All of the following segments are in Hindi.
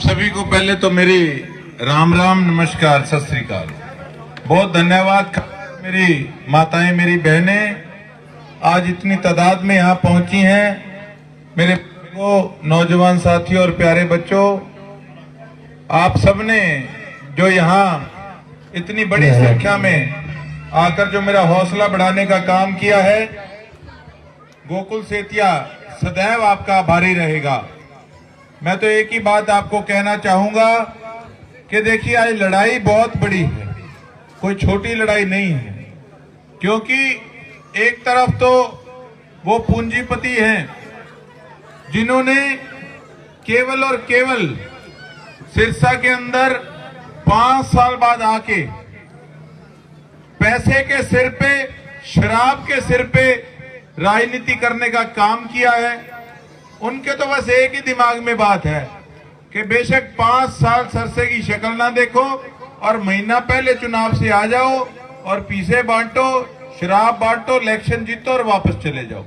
सभी को पहले तो मेरी राम राम नमस्कार सत श्री अकाल। बहुत धन्यवाद मेरी माताएं, मेरी बहनें आज इतनी तादाद में यहाँ पहुंची हैं। मेरे नौजवान साथियों और प्यारे बच्चों, आप सबने जो यहाँ इतनी बड़ी संख्या में आकर जो मेरा हौसला बढ़ाने का काम किया है, गोकुल सेतिया सदैव आपका आभारी रहेगा। मैं तो एक ही बात आपको कहना चाहूंगा कि देखिए आज लड़ाई बहुत बड़ी है, कोई छोटी लड़ाई नहीं है। क्योंकि एक तरफ तो वो पूंजीपति हैं जिन्होंने केवल और केवल सिरसा के अंदर 5 साल बाद आके पैसे के सिर पे, शराब के सिर पे राजनीति करने का काम किया है। उनके तो बस एक ही दिमाग में बात है कि बेशक 5 साल सरसे की शक्ल ना देखो और महीना पहले चुनाव से आ जाओ और पीछे बांटो, शराब बांटो, इलेक्शन जीतो और वापस चले जाओ।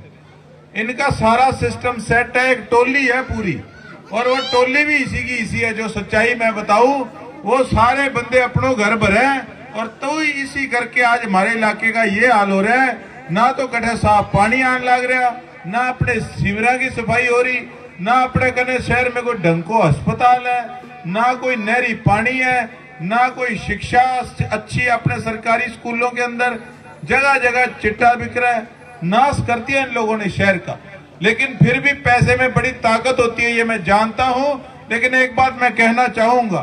इनका सारा सिस्टम सेट है, एक टोली है पूरी, और वो टोली भी इसी की इसी है। जो सच्चाई मैं बताऊं, वो सारे बंदे अपनों घर भरे हैं और तो इसी करके आज हमारे इलाके का ये हाल हो रहा है। ना तो कटे साफ पानी आने लग रहा, ना अपने सीवरा की सफाई हो रही, ना अपने कने शहर में कोई ढंग को अस्पताल है, ना कोई नहरी पानी है, ना कोई शिक्षा अच्छी अपने सरकारी स्कूलों के अंदर। जगह जगह चिट्टा बिक रहा है, नाश कर दिया इन लोगों ने शहर का। लेकिन फिर भी पैसे में बड़ी ताकत होती है, ये मैं जानता हूं। लेकिन एक बात मैं कहना चाहूंगा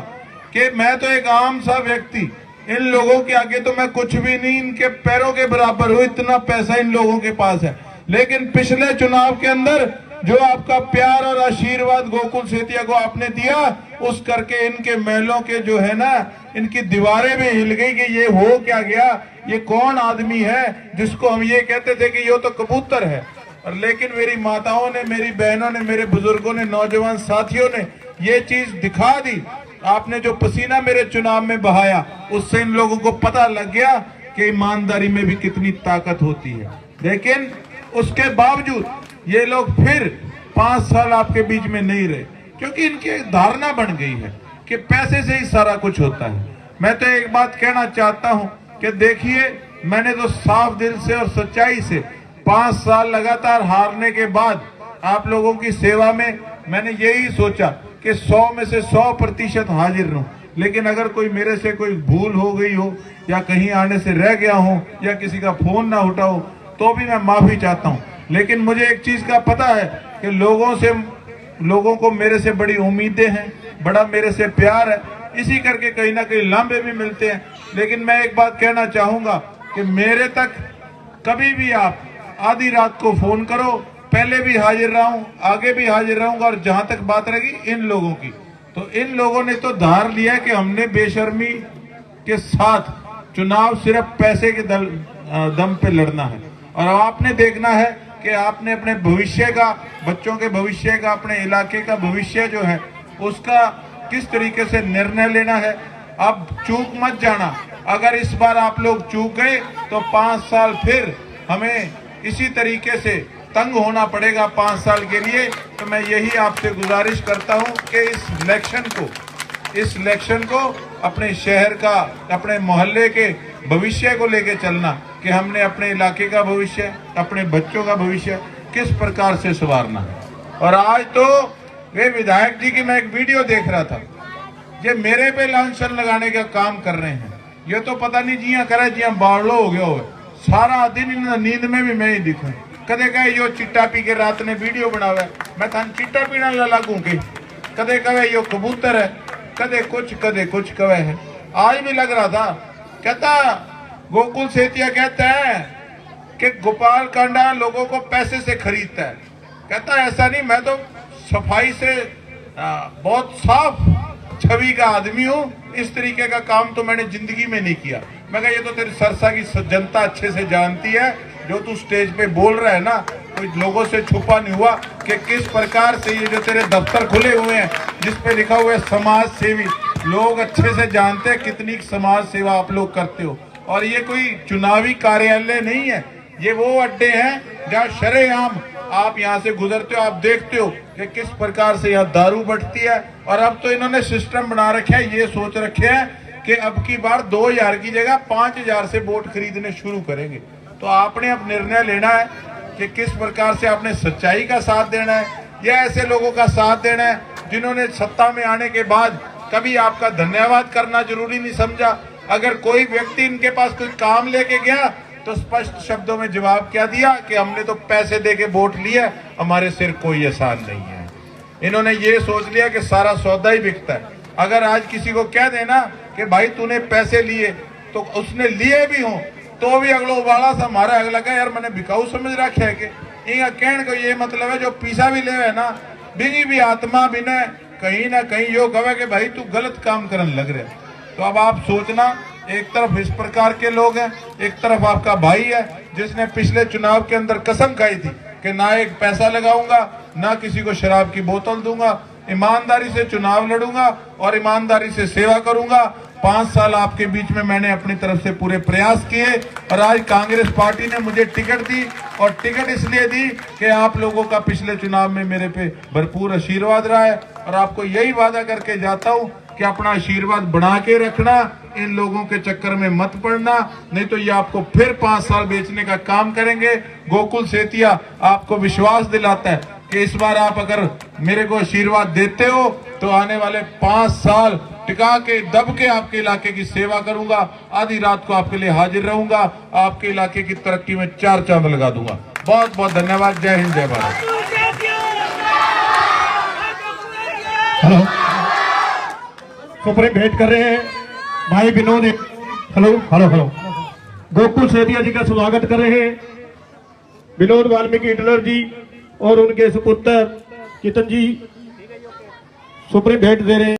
कि मैं तो एक आम सा व्यक्ति, इन लोगों के आगे तो मैं कुछ भी नहीं, इनके पैरों के बराबर हूं। इतना पैसा इन लोगों के पास है। लेकिन पिछले चुनाव के अंदर जो आपका प्यार और आशीर्वाद गोकुल सेतिया को आपने दिया, उस करके इनके महलों के जो है ना, इनकी दीवारें भी हिल गई कि ये हो क्या गया, ये कौन आदमी है जिसको हम ये कहते थे कि ये तो कबूतर है। और लेकिन मेरी माताओं ने, मेरी बहनों ने, मेरे बुजुर्गों ने, नौजवान साथियों ने ये चीज दिखा दी। आपने जो पसीना मेरे चुनाव में बहाया, उससे इन लोगों को पता लग गया कि ईमानदारी में भी कितनी ताकत होती है। लेकिन उसके बावजूद ये लोग फिर 5 साल आपके बीच में नहीं रहे, क्योंकि इनकी धारणा बन गई है कि पैसे से ही सारा कुछ होता है। मैं तो एक बात कहना चाहता हूं कि देखिए, मैंने तो साफ दिल से और सच्चाई से 5 साल लगातार हारने के बाद आप लोगों की सेवा में मैंने यही सोचा कि 100 में से 100% हाजिर रहूं। लेकिन अगर कोई मेरे से कोई भूल हो गई हो, या कहीं आने से रह गया हो, या किसी का फोन ना उठा हो, तो भी मैं माफी चाहता हूं। लेकिन मुझे एक चीज का पता है कि लोगों को मेरे से बड़ी उम्मीदें हैं, बड़ा मेरे से प्यार है। इसी करके कहीं ना कहीं लांबे भी मिलते हैं। लेकिन मैं एक बात कहना चाहूंगा कि मेरे तक कभी भी आप आधी रात को फोन करो, पहले भी हाजिर रहा हूं, आगे भी हाजिर रहूंगा। और जहां तक बात रहेगी इन लोगों की, तो इन लोगों ने तो धार लिया कि हमने बेशर्मी के साथ चुनाव सिर्फ पैसे के दम पे लड़ना है। और आपने देखना है कि आपने अपने भविष्य का, बच्चों के भविष्य का, अपने इलाके का भविष्य जो है उसका किस तरीके से निर्णय लेना है। अब चूक मत जाना। अगर इस बार आप लोग चूक गए तो 5 साल फिर हमें इसी तरीके से तंग होना पड़ेगा 5 साल के लिए। तो मैं यही आपसे गुजारिश करता हूं कि इस इलेक्शन को अपने शहर का, अपने मोहल्ले के भविष्य को लेके चलना, कि हमने अपने इलाके का भविष्य, अपने बच्चों का भविष्य किस प्रकार से संवारना है। और आज तो वे विधायक जी की मैं एक वीडियो देख रहा था, ये मेरे पे लांछन लगाने का काम कर रहे हैं। ये तो पता नहीं जिया करे जिया बावड़ो हो गया हो, सारा दिन नींद में भी मैं ही दिखूं। कदे कहे यो चिट्टा पी के रात ने वीडियो बनावे, मैं थान चिट्टा पीना लागू के। कदे कहे यो कबूतर है, कदे कुछ कवे है। आज भी लग रहा था, कहता गोकुल सेतिया कहता है कि गोपाल कांडा लोगों को पैसे से खरीदता है। कहता ऐसा नहीं, मैं तो सफाई से बहुत साफ छवि का आदमी हूं, इस तरीके का काम तो मैंने जिंदगी में नहीं किया। मैं कहा ये तो तेरी सरसा की जनता अच्छे से जानती है, जो तू स्टेज पे बोल रहा है ना, कोई लोगों से छुपा नहीं हुआ कि किस प्रकार से ये जो तेरे दफ्तर खुले हुए हैं जिसपे लिखा हुआ है समाज सेवी, लोग अच्छे से जानते हैं कितनी समाज सेवा आप लोग करते हो। और ये कोई चुनावी कार्यालय नहीं है, ये वो अड्डे हैं जहाँ शरेआम आप यहाँ से गुजरते हो, आप देखते हो कि किस प्रकार से यहाँ दारू बढ़ती है। और अब तो इन्होंने सिस्टम बना रखे है, ये सोच रखे हैं कि अब की बार 2000 की जगह 5000 से वोट खरीदने शुरू करेंगे। तो आपने अब निर्णय लेना है कि किस प्रकार से आपने सच्चाई का साथ देना है या ऐसे लोगों का साथ देना है जिन्होंने सत्ता में आने के बाद कभी आपका धन्यवाद करना जरूरी नहीं समझा। अगर कोई व्यक्ति इनके पास कोई काम लेके गया तो स्पष्ट शब्दों में जवाब क्या दिया कि हमने तो पैसे देके वोट लिया, हमारे सिर कोई एहसान नहीं है। इन्होंने ये सोच लिया कि सारा सौदा ही बिकता है। अगर आज किसी को कह देना कि भाई तूने पैसे लिए, तो उसने लिए भी हों तो भी अगलो वाला सा हमारा अगला का यार मैंने बिकाऊ समझ रखा है कि इनका कहने को ये मतलब है जो पीसा भी ले है ना बिगी भी आत्मा भी न कहीं ना कहीं यो कहे कि भाई तू गलत काम करने लग रहा है। तो अब आप सोचना, एक तरफ इस प्रकार के लोग हैं, एक तरफ आपका भाई है जिसने पिछले चुनाव के अंदर कसम खाई थी कि ना एक पैसा लगाऊंगा ना किसी को शराब की बोतल दूंगा, ईमानदारी से चुनाव लड़ूंगा और ईमानदारी से सेवा करूंगा। 5 साल आपके बीच में मैंने अपनी तरफ से पूरे प्रयास किए और आज कांग्रेस पार्टी ने मुझे टिकट दी और टिकट इसलिए दी कि आप लोगों का पिछले चुनाव में मेरे पे भरपूर आशीर्वाद रहा है। और आपको यही वादा करके जाता हूं कि अपना आशीर्वाद बना के रखना, इन लोगों के चक्कर में मत पड़ना, नहीं तो ये आपको फिर 5 साल बेचने का काम करेंगे। गोकुल सेतिया आपको विश्वास दिलाता है कि इस बार आप अगर मेरे को आशीर्वाद देते हो तो आने वाले 5 साल टिका के दब के आपके इलाके की सेवा करूंगा, आधी रात को आपके लिए हाजिर रहूंगा, आपके इलाके की तरक्की में 4 चांद लगा दूंगा। बहुत बहुत धन्यवाद। जय हिंद, जय भारत। हेलो, सुप्रीम भेंट कर रहे हैं भाई विनोद। Hello hello hello, Gokul Setia ji का स्वागत कर रहे हैं विनोद वाल्मीकि हिटलर जी और उनके सुपुत्र कितन जी सुप्रीम भेंट दे रहे हैं।